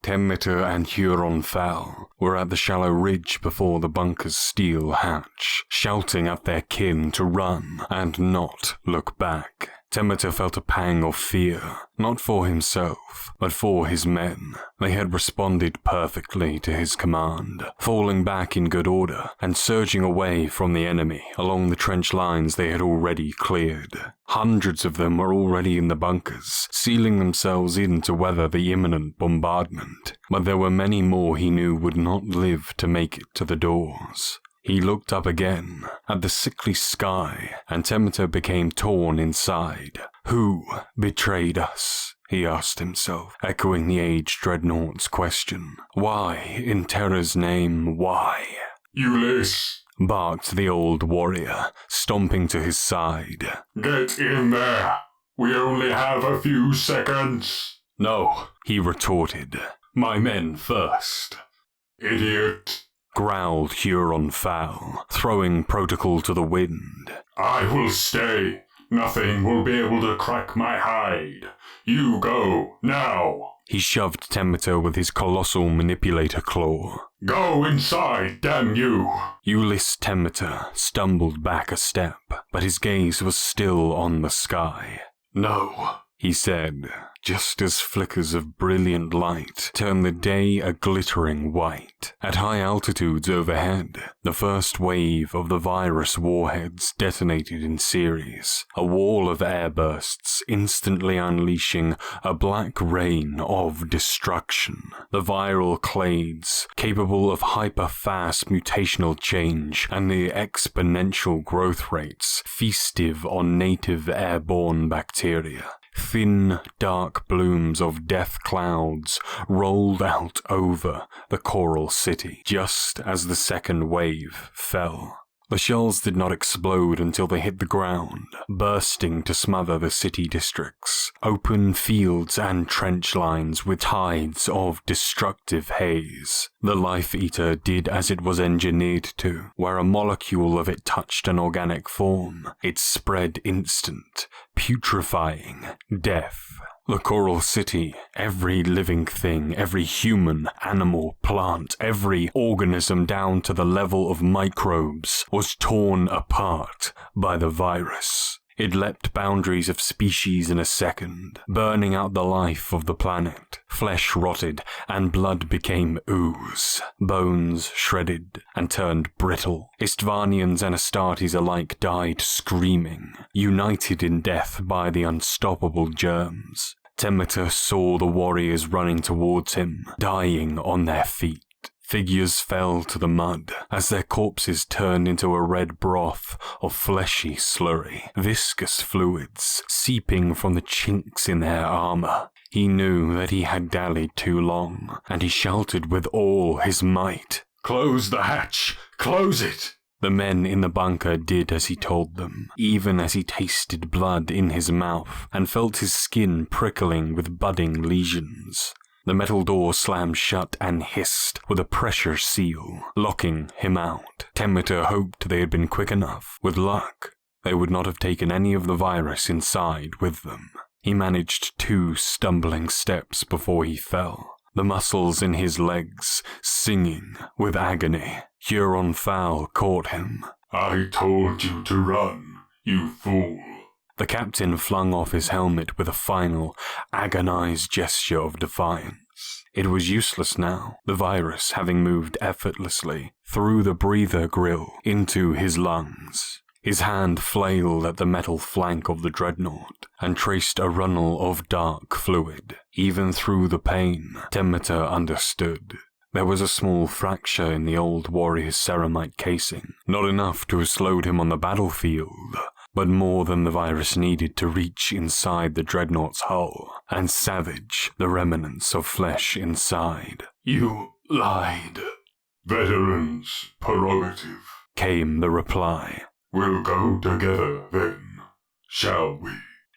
Temeter and Huron fell were at the shallow ridge before the bunker's steel hatch, shouting at their kin to run and not look back. Temeter felt a pang of fear, not for himself, but for his men. They had responded perfectly to his command, falling back in good order and surging away from the enemy along the trench lines they had already cleared. Hundreds of them were already in the bunkers, sealing themselves in to weather the imminent bombardment, but there were many more he knew would not live to make it to the doors. He looked up again at the sickly sky, and Temeter became torn inside. Who betrayed us? He asked himself, echoing the aged dreadnaught's question. Why, in terror's name, why? Ulysses, barked the old warrior, stomping to his side. Get in there. We only have a few seconds. No, he retorted. My men first. Idiot, growled Huron Fowl, throwing protocol to the wind. I will stay. Nothing will be able to crack my hide. You go, now. He shoved Temeter with his colossal manipulator claw. Go inside, damn you. Ulysses Temeter stumbled back a step, but his gaze was still on the sky. No, he said, just as flickers of brilliant light turned the day a glittering white. At high altitudes overhead, the first wave of the virus warheads detonated in series, a wall of airbursts instantly unleashing a black rain of destruction. The viral clades, capable of hyper-fast mutational change and the exponential growth rates feastive on native airborne bacteria. Thin, dark blooms of death clouds rolled out over the coral city just as the second wave fell. The shells did not explode until they hit the ground, bursting to smother the city districts, open fields and trench lines with tides of destructive haze. The Life Eater did as it was engineered to, where a molecule of it touched an organic form. It spread instant, putrefying death. The coral city, every living thing, every human, animal, plant, every organism down to the level of microbes was torn apart by the virus. It leapt boundaries of species in a second, burning out the life of the planet. Flesh rotted, and blood became ooze. Bones shredded and turned brittle. Istvanians and Astartes alike died screaming, united in death by the unstoppable germs. Temeter saw the warriors running towards him, dying on their feet. Figures fell to the mud as their corpses turned into a red broth of fleshy slurry, viscous fluids seeping from the chinks in their armor. He knew that he had dallied too long, and he shouted with all his might, "Close the hatch! Close it!" The men in the bunker did as he told them, even as he tasted blood in his mouth and felt his skin prickling with budding lesions. The metal door slammed shut and hissed with a pressure seal, locking him out. Temeter hoped they had been quick enough. With luck, they would not have taken any of the virus inside with them. He managed 2 stumbling steps before he fell, the muscles in his legs singing with agony. Huron Fowl caught him. I told you to run, you fool. The captain flung off his helmet with a final, agonized gesture of defiance. It was useless now, the virus having moved effortlessly through the breather grill into his lungs. His hand flailed at the metal flank of the dreadnought and traced a runnel of dark fluid. Even through the pain, Temeter understood. There was a small fracture in the old warrior's ceramite casing, not enough to have slowed him on the battlefield, but more than the virus needed to reach inside the dreadnought's hull and savage the remnants of flesh inside. You lied. Veterans prerogative, came the reply. We'll go together then, shall we?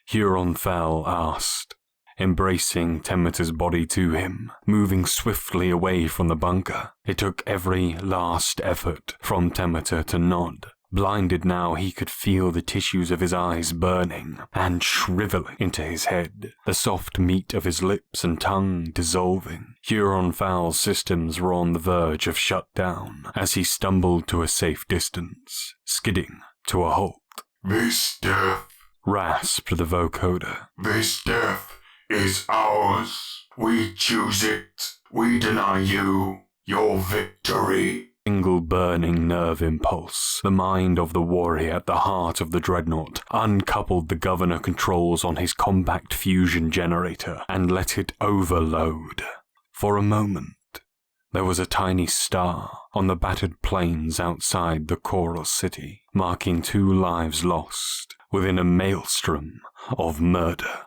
Huron Fowl asked, embracing Temeter's body to him, moving swiftly away from the bunker. It took every last effort from Temeter to nod, Blinded now, he could feel the tissues of his eyes burning and shriveling into his head, the soft meat of his lips and tongue dissolving. Huron Fowl's systems were on the verge of shutdown as he stumbled to a safe distance, skidding to a halt. This death, rasped the vocoder. This death is ours. We choose it. We deny you your victory. Single burning nerve impulse, the mind of the warrior at the heart of the dreadnought, uncoupled the governor controls on his compact fusion generator and let it overload. For a moment, there was a tiny star on the battered plains outside the coral city, marking 2 lives lost within a maelstrom of murder.